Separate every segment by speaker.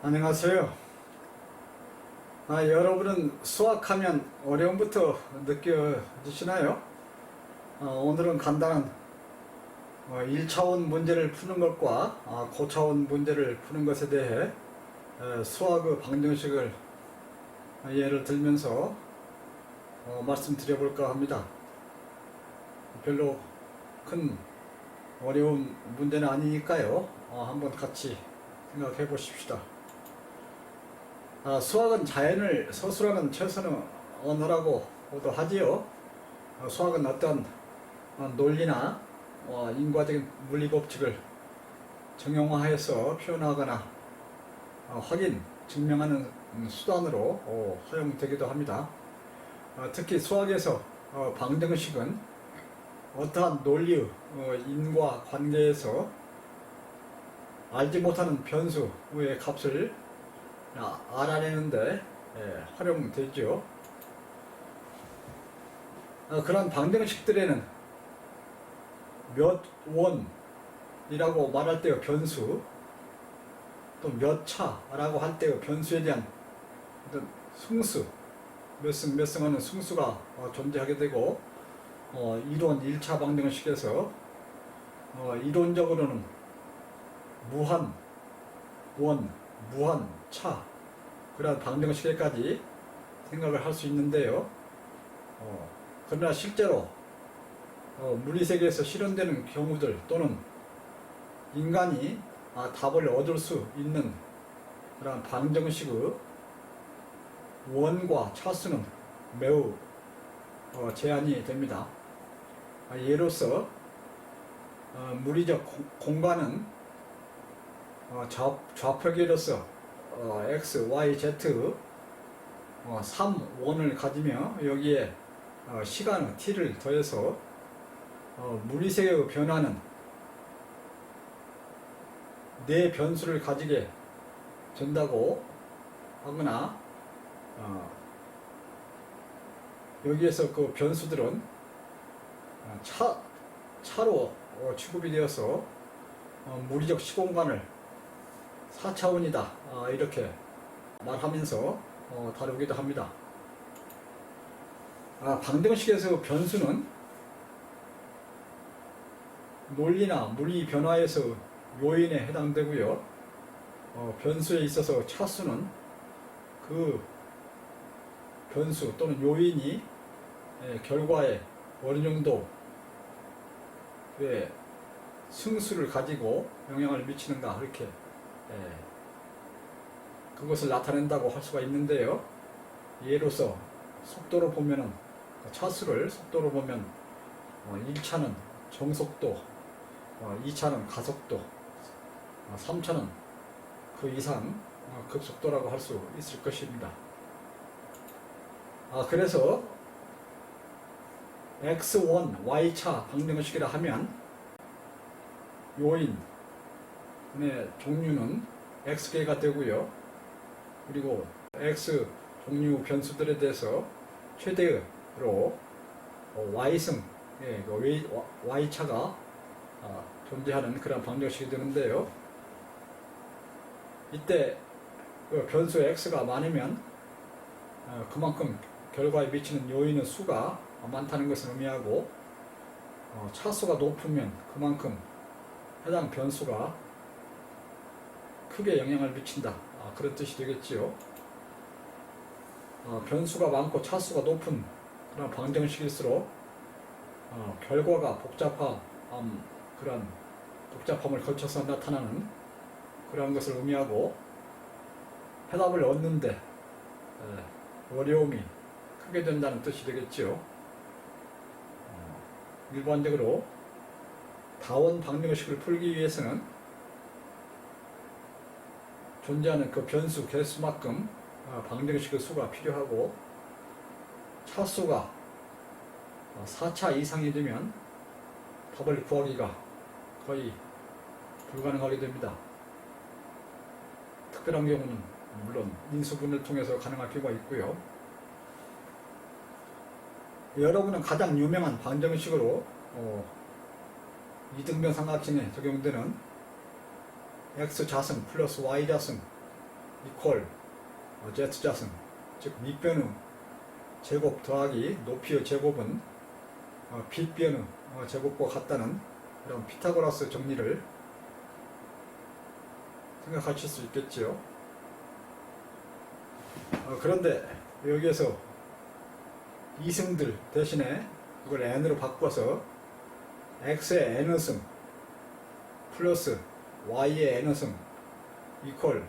Speaker 1: 안녕하세요. 여러분은 수학하면 어려움부터 느껴지시나요? 오늘은 간단한 1차원 문제를 푸는 것과 고차원 문제를 푸는 것에 대해 수학의 방정식을 예를 들면서 말씀드려볼까 합니다. 별로 큰 어려운 문제는 아니니까요. 한번 같이 생각해 보십시다. 수학은 자연을 서술하는 최선의 언어라고도 하지요. 수학은 어떤 논리나 인과적인 물리 법칙을 정형화해서 표현하거나 확인, 증명하는 수단으로 사용되기도 합니다. 특히 수학에서 방정식은 어떠한 논리의 인과 관계에서 알지 못하는 변수의 값을 알아내는데 활용되죠. 그런 방정식들에는 몇 원이라고 말할 때의 변수, 또 몇 차라고 할 때의 변수에 대한 어떤 승수, 몇 승 하는 승수가 존재하게 되고, 이론 1차 방정식에서 이론적으로는 무한 원, 무한 차, 그런 방정식에까지 생각을 할 수 있는데요. 그러나 실제로 물리세계에서 실현되는 경우들 또는 인간이 답을 얻을 수 있는 그런 방정식의 원과 차수는 매우 제한이 됩니다. 예로서 물리적 공간은 좌표계로서 x, y, z 3원을 가지며 여기에 시간 t를 더해서 물리세계의 변화는 네 변수를 가지게 된다고 하거나, 여기에서 그 변수들은 차로 취급이 되어서 물리적 시공간을 4차원이다 이렇게 말하면서 다루기도 합니다. 방정식에서 변수는 논리나 물리 변화에서 요인에 해당되고요. 변수에 있어서 차수는 그 변수 또는 요인이 결과에 어느 정도의 승수를 가지고 영향을 미치는가, 이렇게 그것을 나타낸다고 할 수가 있는데요. 예로서 속도로 보면은 차수를 속도로 보면 1차는 정속도, 2차는 가속도, 3차는 그 이상 급속도라고 할 수 있을 것입니다. 그래서 x1, y차 방정식이라 하면 요인의 종류는 x개가 되고요. 그리고 x 종류 변수들에 대해서 최대로 y승, y차가 존재하는 그런 방정식이 되는데요. 이때 변수 x가 많으면 그만큼 결과에 미치는 요인의 수가 많다는 것을 의미하고, 차수가 높으면 그만큼 해당 변수가 크게 영향을 미친다, 그런 뜻이 되겠지요. 변수가 많고 차수가 높은 그런 방정식일수록 결과가 그런 복잡함을 거쳐서 나타나는 그런 것을 의미하고, 해답을 얻는데 어려움이 크게 된다는 뜻이 되겠지요. 일반적으로 다원 방정식을 풀기 위해서는 존재하는 그 변수 개수만큼 방정식의 수가 필요하고, 차수가 4차 이상이 되면 답을 구하기가 거의 불가능하게 됩니다. 특별한 경우는 물론 인수분해를 통해서 가능할 경우가 있고요. 여러분은 가장 유명한 방정식으로 이등변 삼각형에 적용되는 x좌승 플러스 y좌승 이퀄 Z자승, 즉 밑변의 제곱 더하기 높이의 제곱은 빗변의 제곱과 같다는 그런 피타고라스 정리를 생각하실 수 있겠지요. 그런데 여기에서 이승들 대신에 이걸 n으로 바꿔서 x의 n의 승 플러스 y의 n의 승 이퀄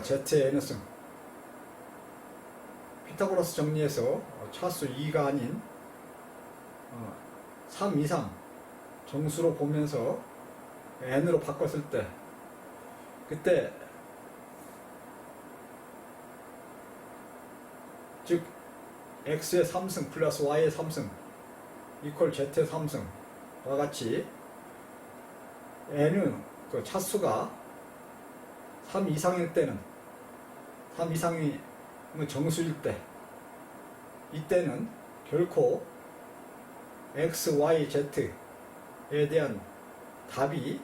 Speaker 1: z의 n의 승, 피타고라스 정리에서 차수 2가 아닌 3 이상 정수로 보면서 n으로 바꿨을 때 그때 즉 x의 3승 플러스 y의 3승 이퀄 z의 3승과 같이 n의 그 차수가 3 이상일 때는 3 이상이 정수일 때 이때는 결코 x, y, z에 대한 답이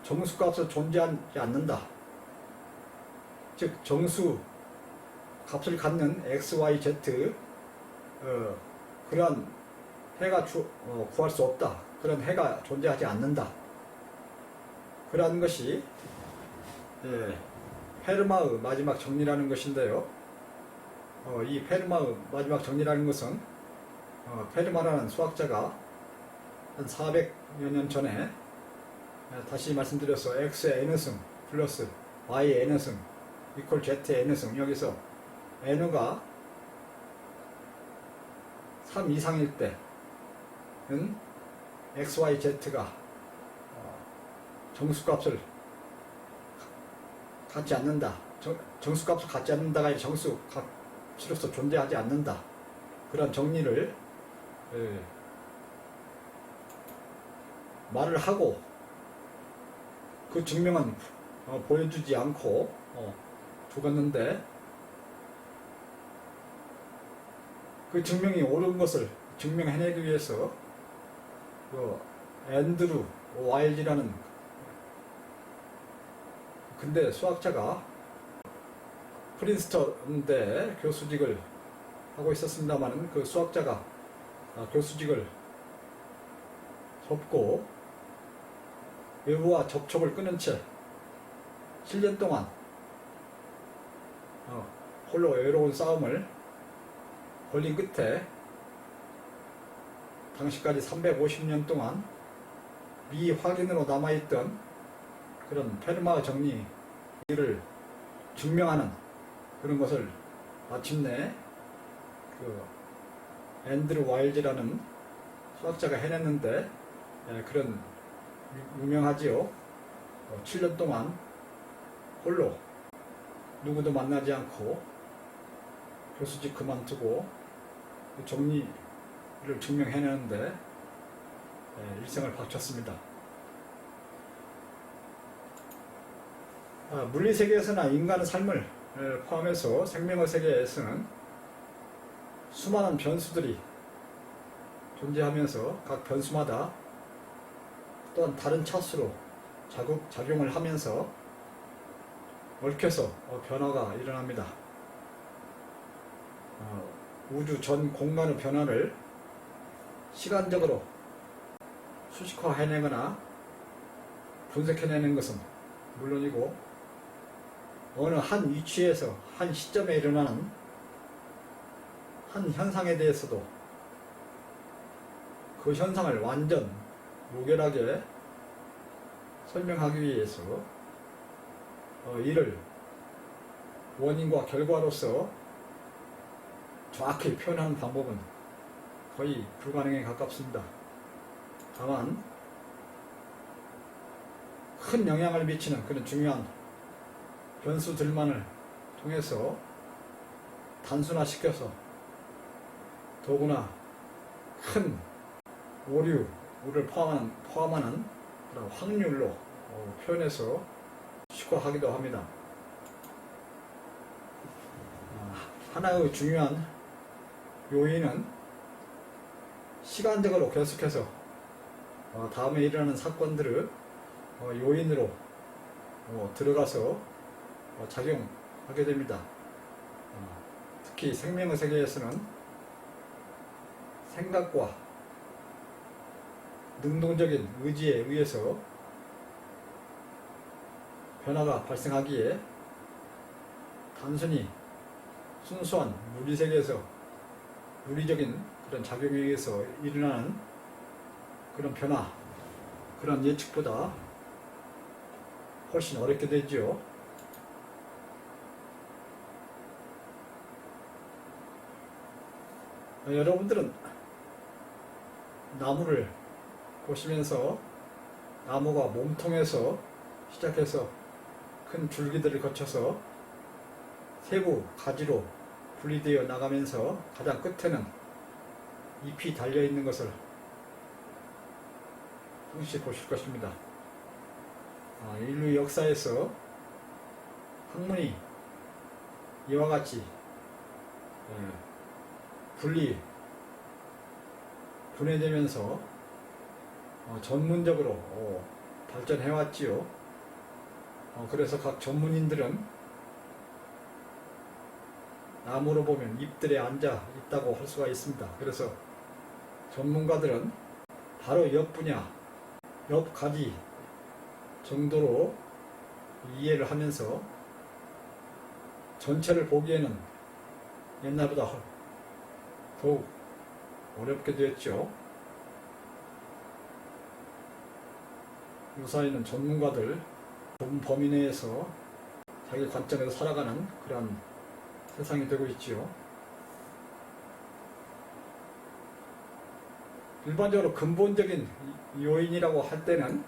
Speaker 1: 정수값으로 존재하지 않는다. 즉 정수 값을 갖는 x, y, z 그러한 해가 구할 수 없다. 그런 해가 존재하지 않는다. 그러한 것이 페르마의 마지막 정리라는 것인데요. 이 페르마의 마지막 정리라는 것은 페르마라는 수학자가 한 400여 년 전에 다시 말씀드려서 x의 n의 승 플러스 y의 n의 승 이퀄 z의 n의 승, 여기서 n가 3 이상일 때는 x, y, z가 정수값을 갖지 않는다. 정수값을 갖지 않는다가 아니라 정수값으로서 존재하지 않는다. 그런 정리를 말을 하고 그 증명은 보여주지 않고 죽었는데, 그 증명이 옳은 것을 증명해내기 위해서 앤드루 와일이라는 근대 수학자가 프린스턴대 교수직을 하고 있었습니다만, 그 수학자가 교수직을 접고 외부와 접촉을 끊은 채 7년 동안 홀로 외로운 싸움을 벌린 끝에 당시까지 350년 동안 미확인으로 남아있던 그런 페르마 정리를 증명하는 그런 것을 마침내 그 앤드루 와일즈라는 수학자가 해냈는데, 그런 유명하지요. 7년 동안 홀로 누구도 만나지 않고 교수직 그만두고 그 정리를 증명해내는데 일생을 바쳤습니다. 물리세계에서나 인간의 삶을 포함해서 생명의 세계에서는 수많은 변수들이 존재하면서 각 변수마다 또한 다른 차수로 작용을 하면서 얽혀서 변화가 일어납니다. 우주 전 공간의 변화를 시간적으로 수식화해내거나 분석해내는 것은 물론이고, 어느 한 위치에서 한 시점에 일어나는 한 현상에 대해서도 그 현상을 완전 무결하게 설명하기 위해서 이를 원인과 결과로서 정확히 표현하는 방법은 거의 불가능에 가깝습니다. 다만 큰 영향을 미치는 그런 중요한 변수들만을 통해서 단순화시켜서 더구나 큰 오류를 포함하는 그런 확률로 표현해서 수식화하기도 합니다. 하나의 중요한 요인은 시간적으로 계속해서 다음에 일어나는 사건들을 요인으로 들어가서 작용하게 됩니다. 특히 생명의 세계에서는 생각과 능동적인 의지에 의해서 변화가 발생하기에 단순히 순수한 물리세계에서 물리적인 그런 작용에 의해서 일어나는 그런 변화, 그런 예측보다 훨씬 어렵게 되죠. 여러분들은 나무를 보시면서 나무가 몸통에서 시작해서 큰 줄기들을 거쳐서 세부 가지로 분리되어 나가면서 가장 끝에는 잎이 달려있는 것을 항시 보실 것입니다. 인류 역사에서 학문이 이와 같이 분해되면서 전문적으로 발전해왔지요. 그래서 각 전문인들은 나무로 보면 잎들에 앉아 있다고 할 수가 있습니다. 그래서 전문가들은 바로 옆 분야, 옆 가지 정도로 이해를 하면서 전체를 보기에는 옛날보다 더욱 어렵게 되었죠. 무사히는 전문가들 좁은 범위 내에서 자기 관점에서 살아가는 그런 세상이 되고 있지요. 일반적으로 근본적인 요인이라고 할 때는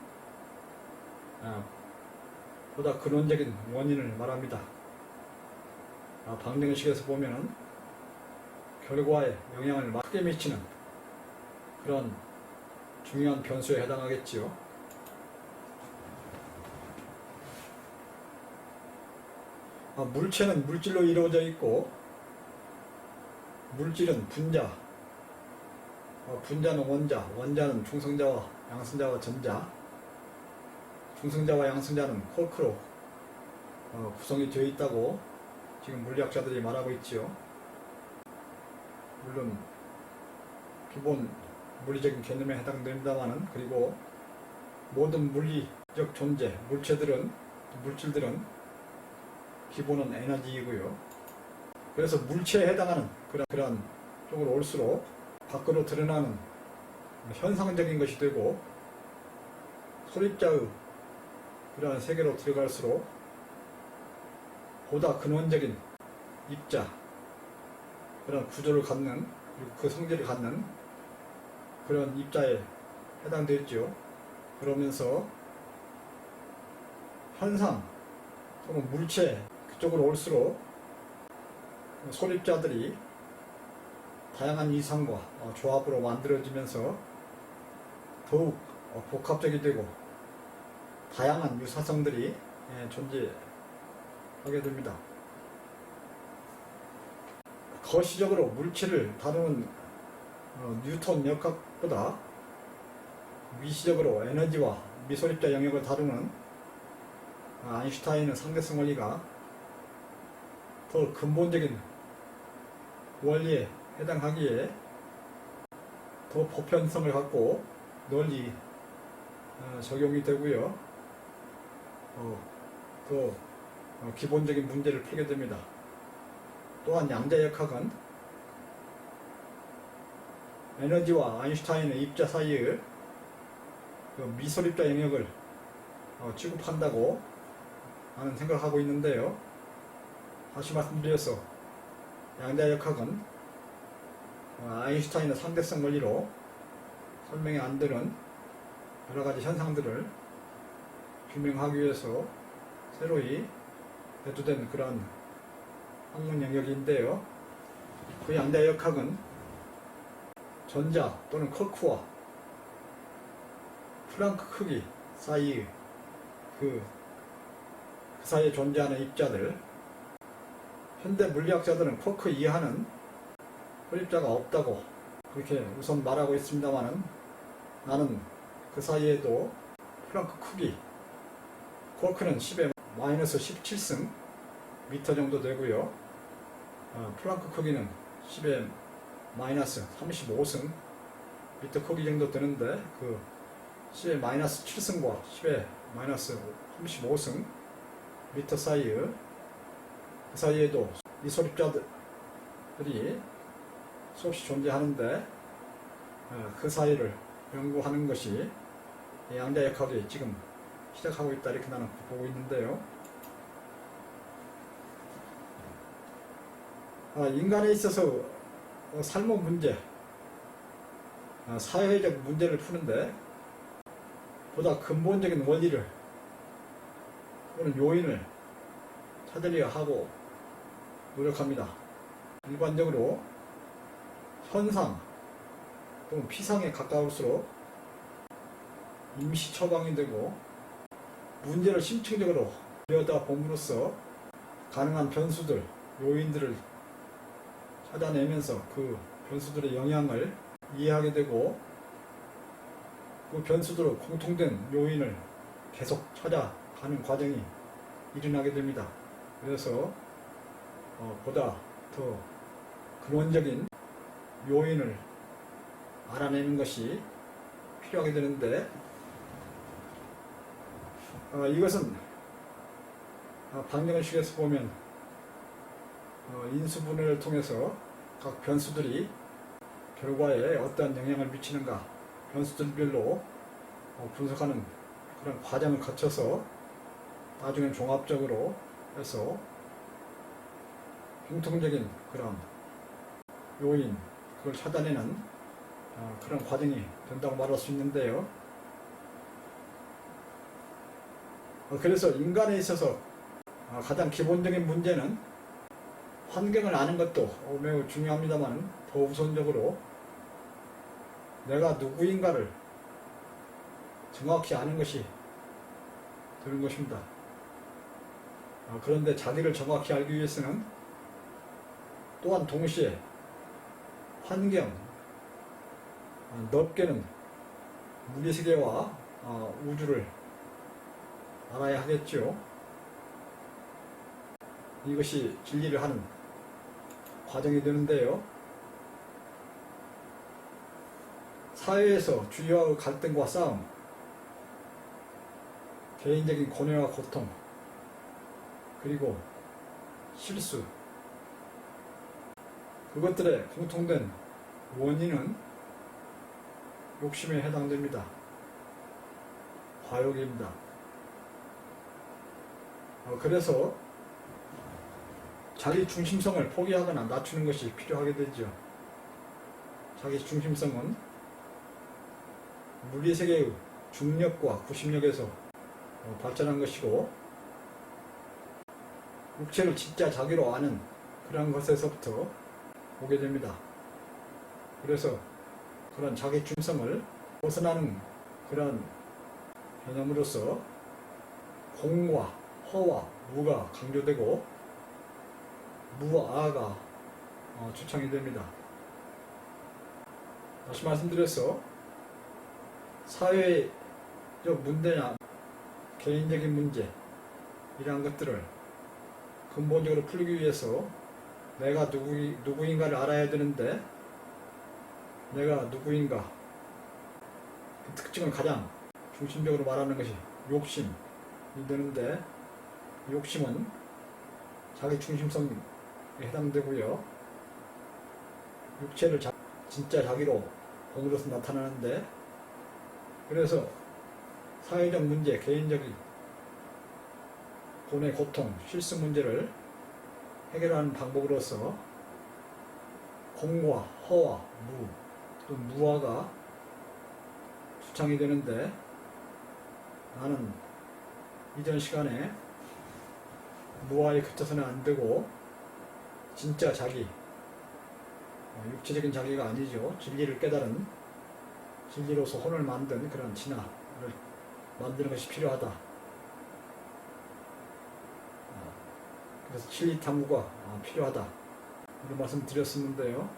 Speaker 1: 보다 근원적인 원인을 말합니다. 방정식에서 보면은 결과에 영향을 크게 미치는 그런 중요한 변수에 해당하겠지요. 물체는 물질로 이루어져 있고 물질은 분자, 분자는 원자, 원자는 중성자와 양성자와 전자, 중성자와 양성자는 쿼크로 구성이 되어 있다고 지금 물리학자들이 말하고 있지요. 물론 기본 물리적인 개념에 해당됩니다만은, 그리고 모든 물리적 존재, 물질들은 기본은 에너지이고요. 그래서 물체에 해당하는 그런 쪽으로 올수록 밖으로 드러나는 현상적인 것이 되고, 소립자의 그러한 세계로 들어갈수록 보다 근원적인 입자, 그런 구조를 갖는, 그리고 그 성질을 갖는 그런 입자에 해당되었죠. 그러면서 현상 또는 물체 그쪽으로 올수록 소립자들이 다양한 이상과 조합으로 만들어지면서 더욱 복합적이 되고 다양한 유사성들이 존재하게 됩니다. 거시적으로 물질을 다루는 뉴턴 역학보다 미시적으로 에너지와 미소립자 영역을 다루는 아인슈타인의 상대성 원리가 더 근본적인 원리에 해당하기에 더 보편성을 갖고 널리 적용이 되고요. 더 기본적인 문제를 풀게 됩니다. 또한 양자역학은 에너지와 아인슈타인의 입자 사이의 그 미소립자 영역을 취급한다고 나는 생각하고 있는데요. 다시 말씀드려서 양자역학은 아인슈타인의 상대성 원리로 설명이 안 되는 여러 가지 현상들을 규명하기 위해서 새로이 대두된 그런 학문 영역인데요. 그 양자역학은 전자 또는 쿼크와 플랑크 크기 사이 그 사이에 존재하는 입자들, 현대 물리학자들은 쿼크 이하는 소립자가 없다고 그렇게 우선 말하고 있습니다만은, 나는 그 사이에도 플랑크 크기, 쿼크는 10의 마이너스 17승 미터 정도 되고요. 플랑크 크기는 10의 마이너스 35승 미터 크기 정도 되는데, 그 10의 마이너스 7승과 10의 마이너스 35승 미터 사이, 그 사이에도 미소립자들이 수없이 존재하는데, 그 사이를 연구하는 것이 양자역학이 지금 시작하고 있다, 이렇게 나는 보고 있는데요. 인간에 있어서 삶의 문제, 사회적 문제를 푸는데 보다 근본적인 원리를 또는 요인을 찾으려 하고 노력합니다. 일반적으로 현상 또는 피상에 가까울수록 임시 처방이 되고, 문제를 심층적으로 들여다봄으로써 가능한 변수들, 요인들을 찾아내면서 그 변수들의 영향을 이해하게 되고, 그 변수들의 공통된 요인을 계속 찾아가는 과정이 일어나게 됩니다. 그래서 보다 더 근원적인 요인을 알아내는 것이 필요하게 되는데, 이것은 방정식에서 보면 인수분해를 통해서 각 변수들이 결과에 어떠한 영향을 미치는가, 변수들별로 분석하는 그런 과정을 거쳐서 나중에 종합적으로 해서 공통적인 그런 요인, 그걸 찾아내는 그런 과정이 된다고 말할 수 있는데요. 그래서 인간에 있어서 가장 기본적인 문제는 환경을 아는 것도 매우 중요합니다만, 더 우선적으로 내가 누구인가를 정확히 아는 것이 되는 것입니다. 그런데 자기를 정확히 알기 위해서는 또한 동시에 환경, 넓게는 무리세계와 우주를 알아야 하겠죠. 이것이 진리를 하는 과정이 되는데요. 사회에서 주요한 갈등과 싸움, 개인적인 고뇌와 고통, 그리고 실수, 그것들의 공통된 원인은 욕심에 해당됩니다. 과욕입니다. 그래서 자기 중심성을 포기하거나 낮추는 것이 필요하게 되죠. 자기 중심성은 물리세계의 중력과 구심력에서 발전한 것이고, 육체를 진짜 자기로 아는 그런 것에서부터 오게 됩니다. 그래서 그런 자기 중심성을 벗어나는 그런 개념으로서 공과 허와 무가 강조되고, 무아가 추천이 됩니다. 다시 말씀드려서 사회적 문제나 개인적인 문제, 이러한 것들을 근본적으로 풀기 위해서 내가 누구인가를 알아야 되는데, 내가 누구인가 그 특징을 가장 중심적으로 말하는 것이 욕심이 되는데, 욕심은 자기 중심성에 해당되고요. 육체를 진짜 자기로 본으로서 나타나는데, 그래서 사회적 문제, 개인적인 고뇌, 고통, 실수 문제를 해결하는 방법으로서 공과 허와 무, 또 무아가 추창이 되는데, 나는 이전 시간에 무아에 그쳐서는 안 되고 진짜 자기, 육체적인 자기가 아니죠. 진리를 깨달은, 진리로서 혼을 만든 그런 진화를 만드는 것이 필요하다. 그래서 진리 탐구가 필요하다, 이런 말씀 드렸었는데요.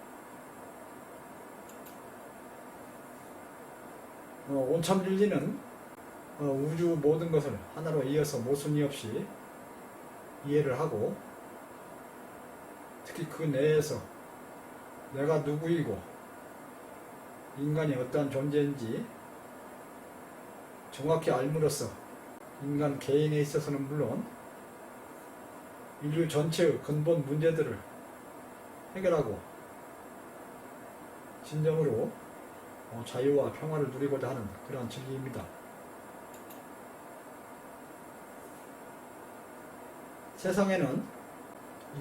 Speaker 1: 온참 진리는 우주 모든 것을 하나로 이어서 모순이 없이 이해를 하고, 특히 그 내에서 내가 누구이고 인간이 어떠한 존재인지 정확히 알므로써 인간 개인에 있어서는 물론 인류 전체의 근본 문제들을 해결하고 진정으로 자유와 평화를 누리고자 하는 그러한 진리입니다. 세상에는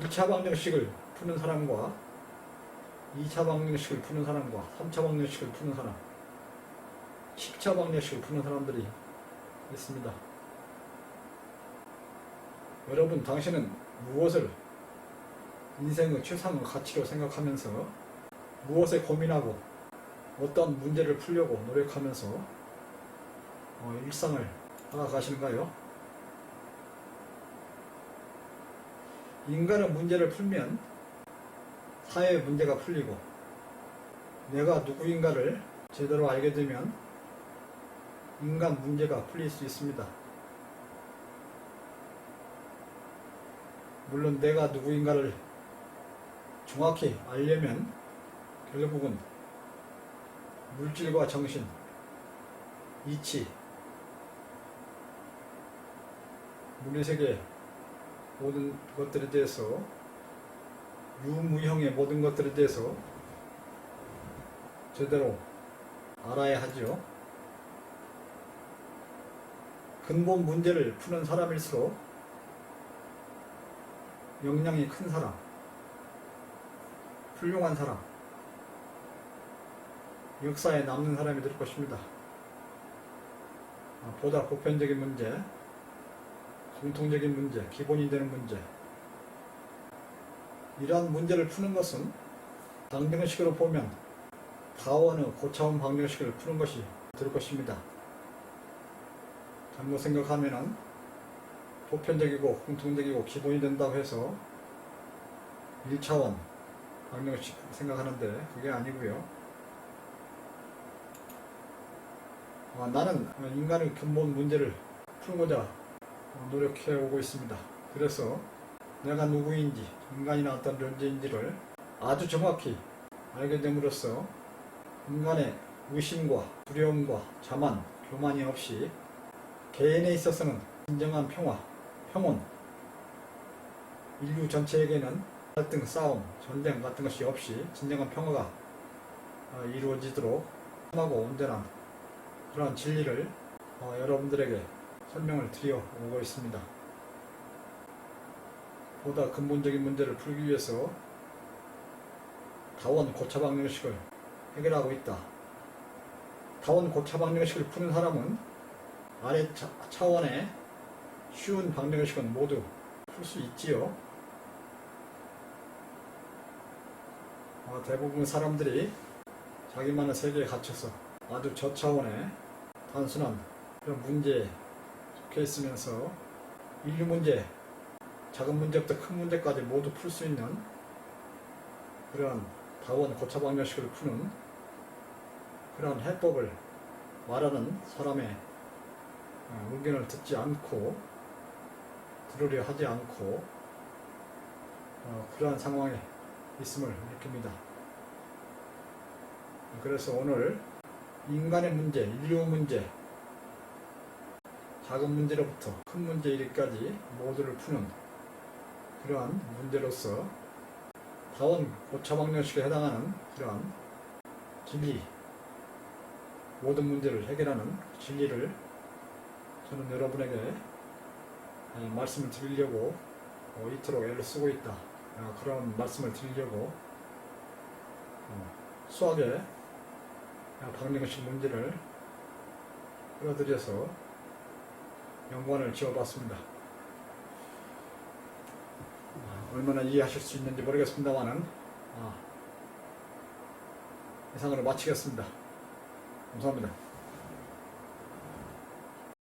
Speaker 1: 1차 방정식을 푸는 사람과 2차 방정식을 푸는 사람과 3차 방정식을 푸는 사람, 10차 방정식을 푸는 사람들이 있습니다. 여러분, 당신은 무엇을 인생의 최상의 가치로 생각하면서 무엇에 고민하고 어떤 문제를 풀려고 노력하면서 일상을 살아가시는가요? 인간의 문제를 풀면 사회의 문제가 풀리고 내가 누구인가를 제대로 알게 되면 인간 문제가 풀릴 수 있습니다. 물론 내가 누구인가를 정확히 알려면 결국은 물질과 정신, 이치, 물리세계 모든 것들에 대해서 유무형의 모든 것들에 대해서 제대로 알아야 하죠. 근본 문제를 푸는 사람일수록 역량이 큰 사람, 훌륭한 사람, 역사에 남는 사람이 될 것입니다. 보다 보편적인 문제, 공통적인 문제, 기본이 되는 문제, 이러한 문제를 푸는 것은 방정식으로 보면 다원의 고차원 방정식을 푸는 것이 될 것입니다. 잘못 생각하면 보편적이고 공통적이고 기본이 된다고 해서 1차원 방정식 생각하는데 그게 아니고요. 나는 인간의 근본 문제를 풀고자 노력해 오고 있습니다. 그래서 내가 누구인지, 인간이나 어떤 존재인지를 아주 정확히 알게 됨으로써 인간의 의심과 두려움과 자만, 교만이 없이 개인에 있어서는 진정한 평화, 평온, 인류 전체에게는 갈등, 싸움, 전쟁 같은 것이 없이 진정한 평화가 이루어지도록 하고 온전한 그러한 진리를 여러분들에게 설명을 드려 오고 있습니다. 보다 근본적인 문제를 풀기 위해서 다원 고차 방정식을 해결하고 있다. 다원 고차 방정식을 푸는 사람은 아래 차원의 쉬운 방정식은 모두 풀 수 있지요. 대부분 사람들이 자기만의 세계에 갇혀서 아주 저차원의 단순한 그런 문제에 속해 있으면서 인류 문제, 작은 문제부터 큰 문제까지 모두 풀 수 있는 그러한 다원 고차 방정식을 푸는 그러한 해법을 말하는 사람의 의견을 듣지 않고 들으려 하지 않고 그러한 상황에 있음을 느낍니다. 그래서 오늘 인간의 문제, 인류 문제, 작은 문제로부터 큰 문제 이르기까지 모두를 푸는 그러한 문제로서 다원 고차 방정식에 해당하는 그러한 진리, 모든 문제를 해결하는 진리를 저는 여러분에게 말씀을 드리려고 이토록 애를 쓰고 있다. 그런 말씀을 드리려고 수학의 방정식 문제를 끌어들여서 연관을 지어봤습니다. 얼마나 이해하실 수 있는지 모르겠습니다만은 이상으로 마치겠습니다. 감사합니다.